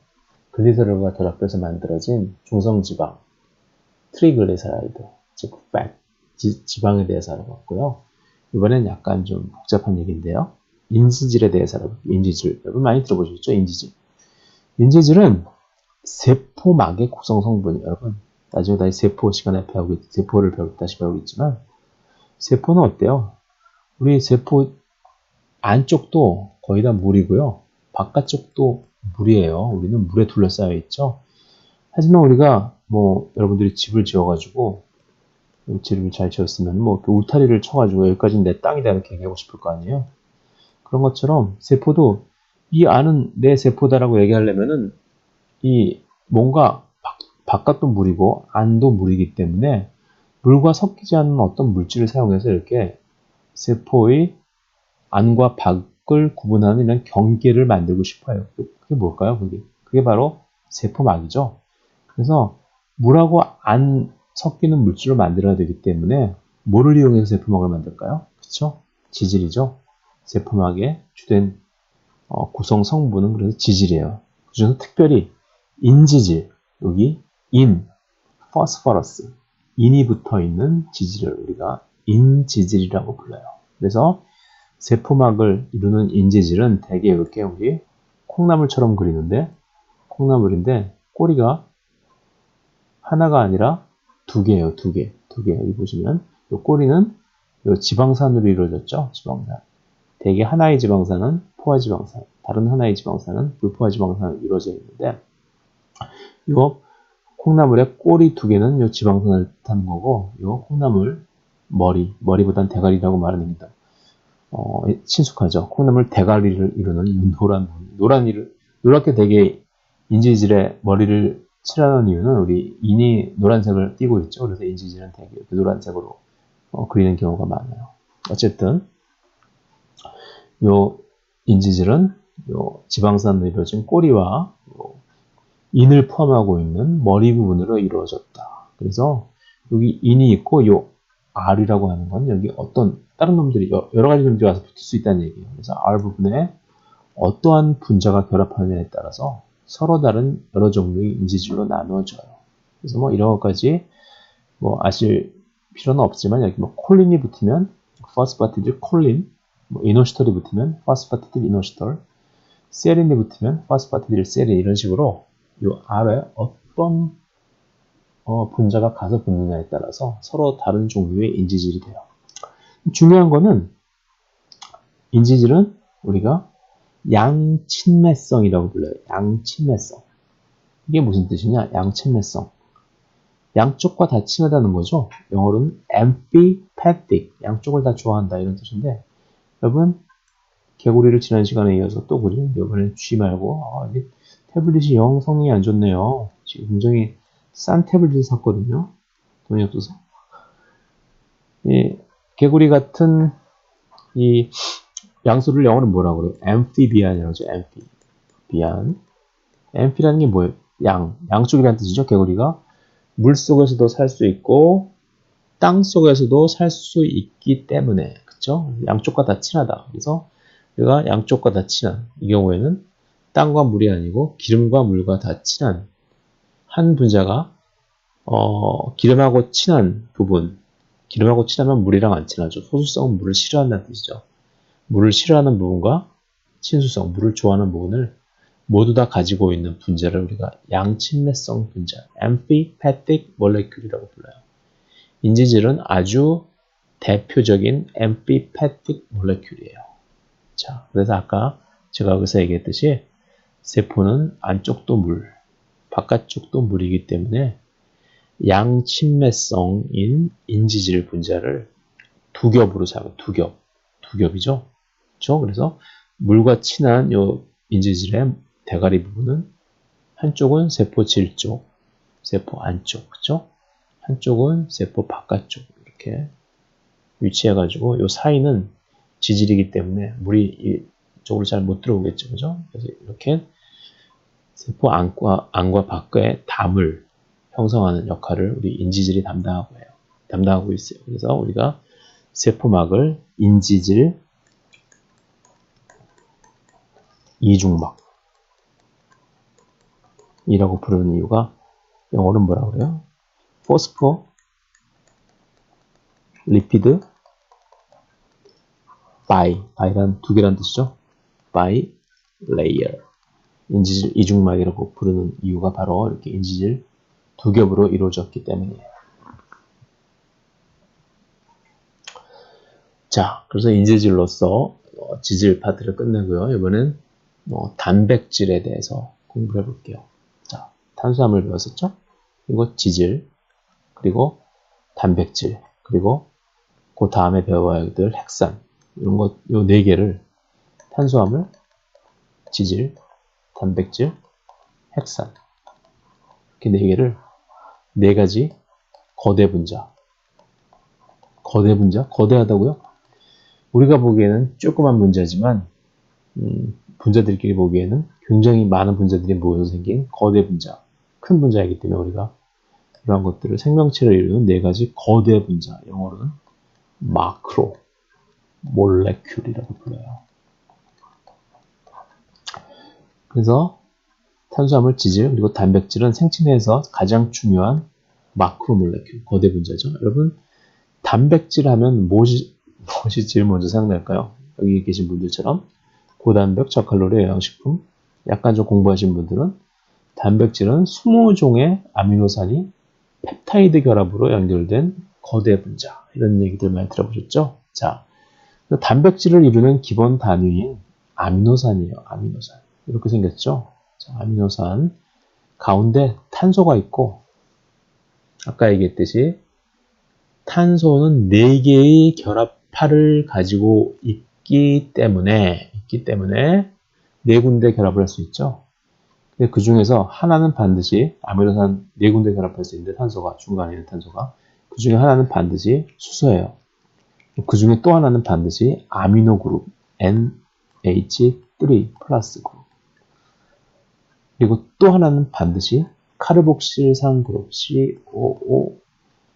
글리세롤과 결합해서 만들어진 중성지방, 트리글리세라이드, 즉 fat, 지방에 대해서 알아봤고요. 이번엔 약간 좀 복잡한 얘기인데요. 인지질에 대해서 알아볼게요. 인지질. 여러분 많이 들어보셨죠? 인지질은 세포막의 구성 성분이 여러분 나중에 다시 세포 시간에 세포를 다시 배우겠지만 세포는 어때요? 우리 세포 안쪽도 거의 다 물이고요. 바깥쪽도 물이에요. 우리는 물에 둘러싸여 있죠. 하지만 우리가 여러분들이 집을 지어가지고 집을 잘 지었으면 울타리를 쳐가지고 여기까지는 내 땅이다 이렇게 얘기하고 싶을 거 아니에요. 그런 것처럼 세포도 이 안은 내 세포다라고 얘기하려면은 이 뭔가 바깥도 물이고 안도 물이기 때문에 물과 섞이지 않는 어떤 물질을 사용해서 이렇게 세포의 안과 밖을 구분하는 이런 경계를 만들고 싶어요. 그게 뭘까요? 그게 바로 세포막이죠. 그래서 물하고 안 섞이는 물질을 만들어야 되기 때문에 뭐를 이용해서 세포막을 만들까요? 그렇죠? 지질이죠. 세포막의 주된 구성 성분은 그래서 지질이에요. 그중에서 특별히 인지질, 여기 포스포러스, 인이 붙어 있는 지질을 우리가 인지질이라고 불러요. 그래서 세포막을 이루는 인지질은 대개 이렇게 우리 콩나물처럼 그리는데, 콩나물인데 꼬리가 하나가 아니라 두 개예요. 두 개. 여기 보시면 이 꼬리는 이 지방산으로 이루어졌죠. 지방산. 대개 하나의 지방산은 포화지방산, 다른 하나의 지방산은 불포화지방산으로 이루어져 있는데, 이 콩나물의 꼬리 두 개는 이 지방산을 뜻하는 거고, 이 콩나물 머리보단 대가리라고 말하는 겁니다. 친숙하죠. 콩나물 대가리를 이루는 이 노랗게 되게 인지질의 머리를 칠하는 이유는 우리 인이 노란색을 띠고 있죠. 그래서 인지질은 되게 이렇게 노란색으로 그리는 경우가 많아요. 어쨌든 요 인지질은 요 지방산으로 이루어진 꼬리와 요 인을 포함하고 있는 머리 부분으로 이루어졌다. 그래서 여기 인이 있고 요 R이라고 하는 건 여기 어떤 다른 놈들이 여러 가지 놈들이 와서 붙을 수 있다는 얘기예요. 그래서 R 부분에 어떠한 분자가 결합하느냐에 따라서 서로 다른 여러 종류의 인지질로 나누어져요. 그래서 뭐 이런 것까지 뭐 아실 필요는 없지만 여기 뭐 콜린이 붙으면 포스파티딜 콜린, 뭐 이노시털이 붙으면 포스파티딜 이노시털, 세린이 붙으면 포스파티딜 세린 이런 식으로 이 R에 어떤 분자가 가서 붙느냐에 따라서 서로 다른 종류의 인지질이 돼요. 중요한 거는 인지질은 우리가 양친매성이라고 불러요. 양친매성. 이게 무슨 뜻이냐? 양친매성. 양쪽과 다 친하다는 거죠. 영어로는 amphipathic. 양쪽을 다 좋아한다 이런 뜻인데, 여러분 개구리를 지난 시간에 이어서 또 그리는 이번엔 쥐 말고 태블릿이 영 성능이 안 좋네요. 지금 굉장히 싼 태블릿을 샀거든요. 돈이 없어서. 이 개구리 같은 이 양수를 영어로 뭐라고 그래요? amphibian이라고 하죠. amphibian. amphi라는 게 뭐예요? 양쪽이라는 뜻이죠. 개구리가 물 속에서도 살 수 있고 땅 속에서도 살 수 있기 때문에, 그쵸? 양쪽과 다 친하다. 그래서 우리가 양쪽과 다 친한, 이 경우에는 땅과 물이 아니고 기름과 물과 다 친한 한 분자가 기름하고 친한 부분, 기름하고 친하면 물이랑 안 친하죠. 소수성은 물을 싫어한다는 뜻이죠. 물을 싫어하는 부분과 친수성, 물을 좋아하는 부분을 모두 다 가지고 있는 분자를 우리가 양친매성 분자, amphipathic molecule이라고 불러요. 인지질은 아주 대표적인 amphipathic molecule이에요. 자, 그래서 아까 제가 여기서 얘기했듯이 세포는 안쪽도 물, 바깥쪽도 물이기 때문에 양친매성인 인지질 분자를 두 겹으로 잡아요. 두 겹이죠. 그렇죠? 그래서 물과 친한 요 인지질의 대가리 부분은 한쪽은 세포 질 쪽, 세포 안쪽, 그렇죠? 한쪽은 세포 바깥쪽 이렇게 위치해가지고 요 사이는 지질이기 때문에 물이 이쪽으로 잘 못 들어오겠죠, 그죠? 그래서 이렇게 세포 안과 밖의 담을 형성하는 역할을 우리 인지질이 담당하고 있어요. 그래서 우리가 세포막을 인지질 이중막이라고 부르는 이유가 영어로는 뭐라 그래요? 포스포리피드 바이란 두 개란 뜻이죠. 바이 레이어. 인지질 이중막이라고 부르는 이유가 바로 이렇게 인지질 두 겹으로 이루어졌기 때문이에요. 자, 그래서 인지질로서 지질 파트를 끝내고요. 이번엔 단백질에 대해서 공부를 해볼게요. 자, 탄수화물 배웠었죠? 그리고 지질, 그리고 단백질, 그리고 그 다음에 배워야 될 핵산, 이런 것, 요 네 개를 탄수화물, 지질, 단백질, 핵산, 이렇게 네 개를 네 가지 거대 분자, 거대하다고요? 우리가 보기에는 조그만 분자지만 분자들끼리 보기에는 굉장히 많은 분자들이 모여서 생긴 거대 분자, 큰 분자이기 때문에 우리가 이러한 것들을 생명체를 이루는 네 가지 거대 분자, 영어로는 마크로 몰레큘이라고 불러요. 그래서 탄수화물, 지질, 그리고 단백질은 생체 내에서 가장 중요한 마크로몰레큘, 거대 분자죠. 여러분, 단백질 하면 무엇이 제일 먼저 생각날까요? 여기 계신 분들처럼 고단백, 저칼로리 영양식품, 약간 좀 공부하신 분들은 단백질은 20종의 아미노산이 펩타이드 결합으로 연결된 거대 분자, 이런 얘기들 많이 들어보셨죠? 자, 단백질을 이루는 기본 단위인 아미노산이에요. 아미노산. 이렇게 생겼죠? 자, 아미노산 가운데 탄소가 있고, 아까 얘기했듯이 탄소는 4개의 결합파를 가지고 있기 때문에 4군데 결합을 할 수 있죠. 근데 그 중에서 하나는 반드시 아미노산 4군데 결합할 수 있는데 탄소가 중간에 있는 탄소가 그 중에 하나는 반드시 수소예요. 그 중에 또 하나는 반드시 아미노 그룹 NH3 플러스 그룹. 그리고 또 하나는 반드시 카르복실산 그룹 COO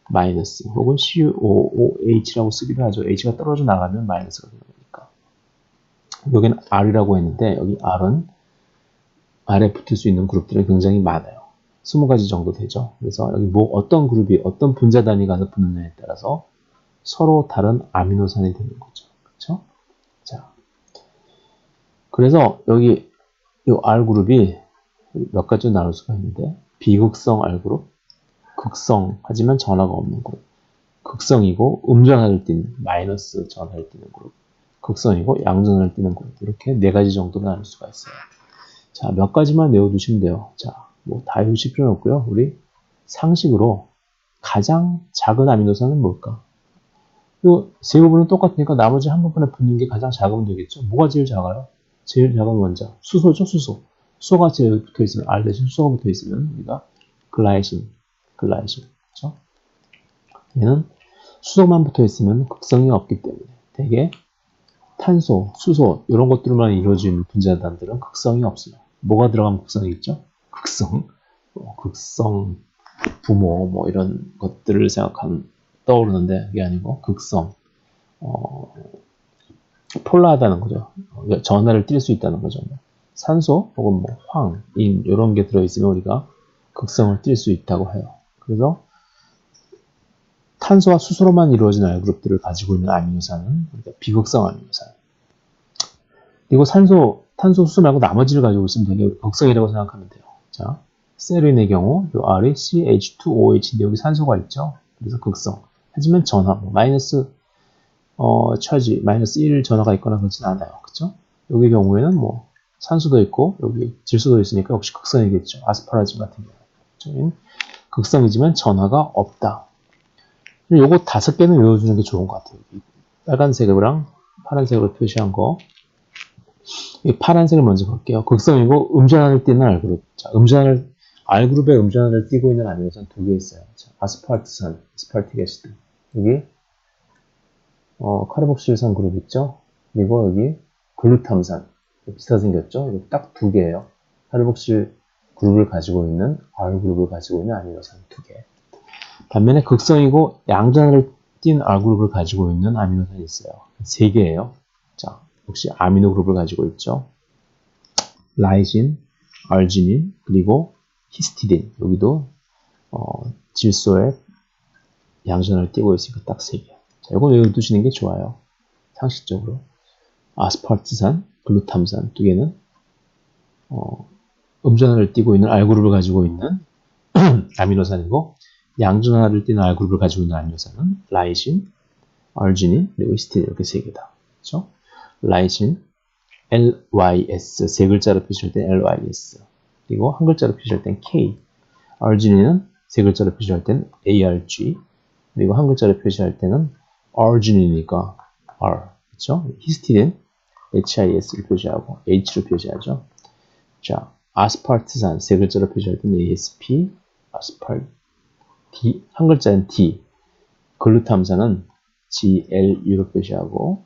마이너스 혹은 COOH라고 쓰기도 하죠. H가 떨어져 나가면 마이너스가 되는 거니까. 여기는 R이라고 했는데 여기 R은 R에 붙을 수 있는 그룹들이 굉장히 많아요. 20가지 정도 되죠. 그래서 여기 어떤 그룹이 어떤 분자 단위 가서 붙느냐에 따라서 서로 다른 아미노산이 되는 거죠. 그렇죠? 자, 그래서 여기 이 R그룹이 몇 가지로 나눌 수가 있는데 비극성 R그룹, 극성 하지만 전하가 없는 그룹, 극성이고 음전하를 띠는 마이너스 전하를 띠는 그룹, 극성이고 양전하를 띠는 그룹, 이렇게 4가지 정도로 나눌 수가 있어요. 자, 몇 가지만 외워두시면 돼요. 자, 다 외우실 필요는 없고요. 우리 상식으로 가장 작은 아미노산은 뭘까? 이 세 부분은 똑같으니까 나머지 한 부분에 붙는 게 가장 작으면 되겠죠. 뭐가 제일 작아요? 제일 작은 원자. 수소죠, 수소. 수소가 제일 붙어 있으면, R 대신 수소가 붙어 있으면 우리가 글라이신. 그렇죠? 얘는 수소만 붙어 있으면 극성이 없기 때문에 대개 탄소, 수소 이런 것들만 이루어진 분자단들은 극성이 없어요. 뭐가 들어가면 극성이 있죠? 극성, 극성, 부모 이런 것들을 생각하면 떠오르는데 그게 아니고 극성, 폴라하다는 거죠. 전하를 띌 수 있다는 거죠. 산소 혹은 황, 인 이런 게 들어있으면 우리가 극성을 띌 수 있다고 해요. 그래서 탄소와 수소로만 이루어진 R그룹들을 가지고 있는 아미노산은 비극성 아미노산. 그리고 탄소, 수소 말고 나머지를 가지고 있으면 되게 극성이라고 생각하면 돼요. 자, 세린의 경우 이 R이 CH2OH인데 여기 산소가 있죠. 그래서 극성. 하지만 전하, 마이너스 차지, 마이너스 1 전하가 있거나 그렇진 않아요. 그렇죠? 여기 경우에는 산소도 있고 여기 질소도 있으니까 역시 극성이겠죠. 아스파라진 같은 경우는. 극성이지만 전하가 없다. 요거 5개는 외워주는 게 좋은 것 같아요. 빨간색이랑 파란색으로 표시한 거. 이 파란색을 먼저 볼게요. 극성이고 음전하를 띠는 R그룹. 자, R그룹에 음전하를 띠고 있는 아미노산 2개 있어요. 자, 아스파르트산, 아스파르틱 애시드. 여기 카르복실산 그룹 있죠? 그리고 여기 글루탐산. 비슷하게 생겼죠? 이거 딱 2개예요. 카르복실 그룹을 가지고 있는 R그룹을 가지고 있는 아미노산 2개. 반면에 극성이고 양전하를 띈 R그룹을 가지고 있는 아미노산이 있어요. 3개예요. 자, 역시 아미노 그룹을 가지고 있죠. 라이신, 아르지닌, 그리고 히스티딘. 여기도 질소에 양전하를 띄고 있으니까 딱 3개. 자, 이거 외워두시는 게 좋아요. 상식적으로. 아스파르트산, 글루탐산 2개는 음전하를 띄고 있는 R그룹을 가지고 있는 아미노산이고 양전하를 띄는 R그룹을 가지고 있는 아미노산은 라이신, 아르지닌, 그리고 히스티딘 이렇게 3개다. 그렇죠? 라이신, LYS, 3글자로 표시할 땐 LYS, 그리고 한 글자로 표시할 땐 K, 아르지닌은 3글자로 표시할 땐 ARG, 그리고 한 글자로 표시할 때는 아르지닌이니까 R, 그렇죠? 히스티딘, HIS를 표시하고 H로 표시하죠. 자, 아스파르트산 3글자로 표시할 때는 ASP, D, 한 글자는 D, 글루탐산은 GLU로 표시하고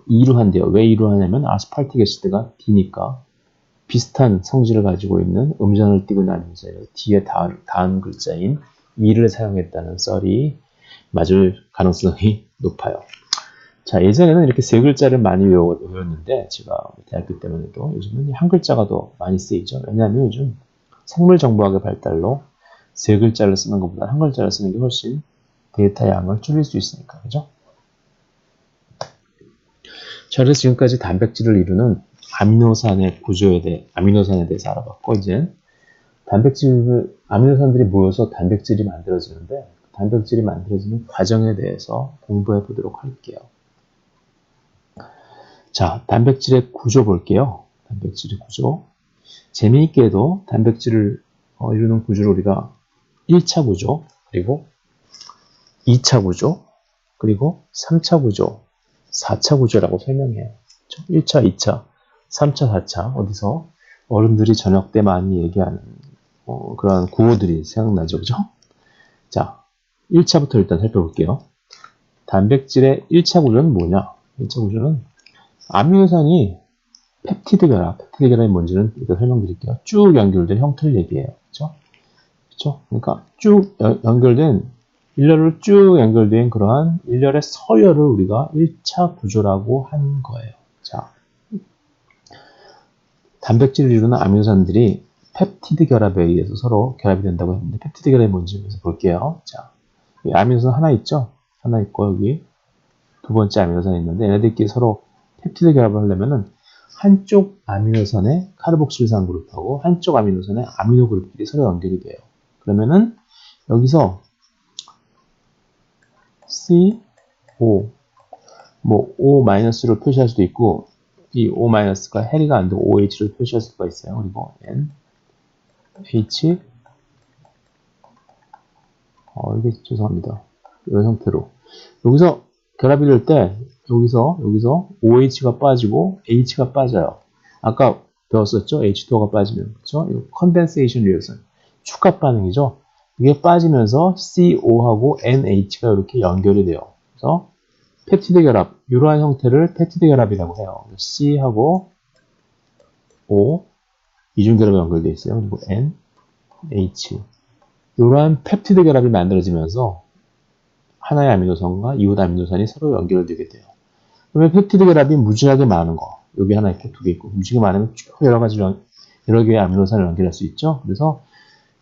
E로 한대요. 왜 E로 하냐면 아스파르틱 애시드가 D니까 비슷한 성질을 가지고 있는 음전을 띄고 나누면서 D에 다음 글자인 E를 사용했다는 썰이 맞을 가능성이 높아요. 자, 예전에는 이렇게 3글자를 많이 외웠는데 제가 대학교 때만 해도 요즘은 한 글자가 더 많이 쓰이죠. 왜냐하면 요즘 생물정보학의 발달로 세 글자를 쓰는 것보다 한 글자를 쓰는 게 훨씬 데이터 양을 줄일 수 있으니까, 그죠? 자, 그래서 지금까지 단백질을 이루는 아미노산의 아미노산에 대해서 알아봤고, 이제 아미노산들이 모여서 단백질이 만들어지는데, 단백질이 만들어지는 과정에 대해서 공부해 보도록 할게요. 자, 단백질의 구조 볼게요. 단백질의 구조. 재미있게도 단백질을 이루는 구조를 우리가 1차 구조, 그리고 2차 구조, 그리고 3차 구조, 4차 구조라고 설명해요. 1차, 2차, 3차, 4차 어디서 어른들이 저녁 때 많이 얘기하는 그런 구호들이 생각나죠, 그죠? 자, 1차부터 일단 살펴볼게요. 단백질의 1차 구조는 뭐냐? 1차 구조는 아미노산이 펩티드 결합이 뭔지는 일단 설명드릴게요. 쭉 연결된 형태를 얘기해요. 그렇죠? 그러니까 쭉 연결된 일렬로 쭉 연결된 그러한 일렬의 서열을 우리가 1차 구조라고 한 거예요. 자, 단백질을 이루는 아미노산들이 펩티드 결합에 의해서 서로 결합이 된다고 했는데 펩티드 결합이 뭔지 볼게요. 자, 이 아미노산 하나 있죠? 하나 있고 여기 두 번째 아미노산이 있는데 얘네들끼리 서로 펩티드 결합을 하려면은 한쪽 아미노산의 카르복실산 그룹하고 한쪽 아미노산의 아미노 그룹끼리 서로 연결이 돼요. 그러면은 여기서 CO, 뭐 O-로 표시할 수도 있고 이 O-가 해리가 안 되고 OH로 표시할 수가 있어요. 그리고 N, H, 이게 죄송합니다. 이런 형태로 여기서 결합이 될 때 여기서 OH가 빠지고 H가 빠져요. 아까 배웠었죠? H2O가 빠지면 그렇죠? 이거 컨덴세이션 리액션 축합 반응이죠. 이게 빠지면서 CO하고 NH가 이렇게 연결이 돼요. 그래서 펩티드 결합, 이러한 형태를 펩티드 결합이라고 해요. C하고 O, 이중 결합이 연결되어 있어요. 그리고 N, H. 이러한 펩티드 결합이 만들어지면서 하나의 아미노산과 이웃 아미노산이 서로 연결되게 돼요. 그러면 펩티드 결합이 무지하게 많은 거, 여기 하나 있고 두 개 있고, 무지하게 많으면 쭉 여러 개의 아미노산을 연결할 수 있죠. 그래서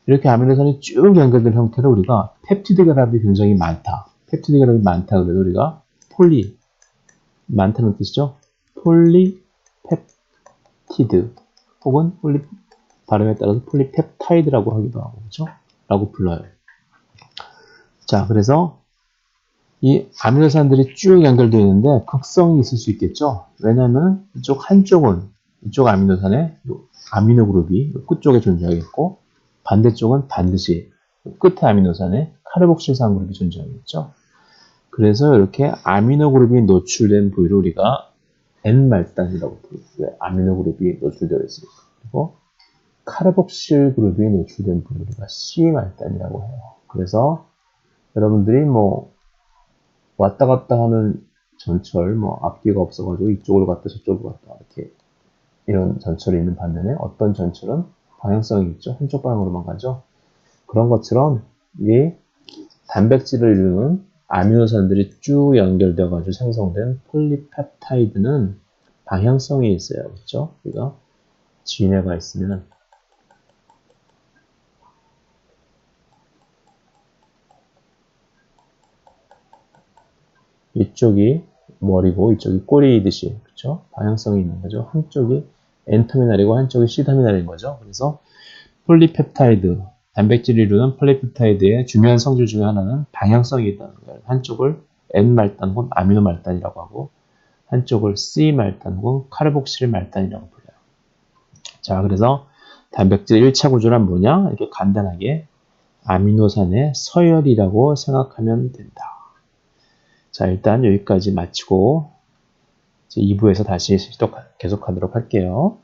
이렇게 아미노산이 쭉 연결된 형태를 우리가 펩티드 결합이 굉장히 많다. 펩티드 결합이 많다 그래도 우리가 많다는 뜻이죠. 폴리펩티드 혹은 발음에 따라서 폴리펩타이드라고 하기도 하고 그렇죠? 라고 불러요. 자, 그래서 이 아미노산들이 쭉 연결되어 있는데 극성이 있을 수 있겠죠. 왜냐하면 이쪽 아미노산의 아미노 그룹이 끝쪽에 존재하겠고 반대쪽은 반드시 끝에 아미노산의 카르복실산 그룹이 존재하겠죠. 그래서 이렇게 아미노 그룹이 노출된 부위를 우리가 N-말단이라고 부르고요. 아미노 그룹이 노출되어 있습니다. 그리고 카르복실 그룹이 노출된 부위를 우리가 C-말단이라고 해요. 그래서 여러분들이 왔다 갔다 하는 전철, 앞뒤가 없어가지고 이쪽으로 갔다 저쪽으로 갔다 이렇게 이런 전철이 있는 반면에 어떤 전철은 방향성이 있죠. 한쪽 방향으로만 가죠. 그런 것처럼 이 단백질을 이루는 아미노산들이 쭉 연결되어가지고 생성된 폴리펩타이드는 방향성이 있어요. 그렇죠? 우리가 진해가 있으면 이쪽이 머리고 이쪽이 꼬리이듯이 그렇죠? 방향성이 있는 거죠. 한쪽이 N터미널이고 한쪽이 C터미널인 거죠. 그래서 폴리펩타이드, 단백질을 이루는 폴리펩타이드의 중요한 성질 중에 하나는 방향성이 있다는 거예요. 한쪽을 N-말단 혹은 아미노 말단이라고 하고 한쪽을 C-말단 혹은 카르복실 말단이라고 불러요. 자, 그래서 단백질 1차 구조란 뭐냐? 이렇게 간단하게 아미노산의 서열이라고 생각하면 된다. 자, 일단 여기까지 마치고 2부에서 다시 계속하도록 할게요.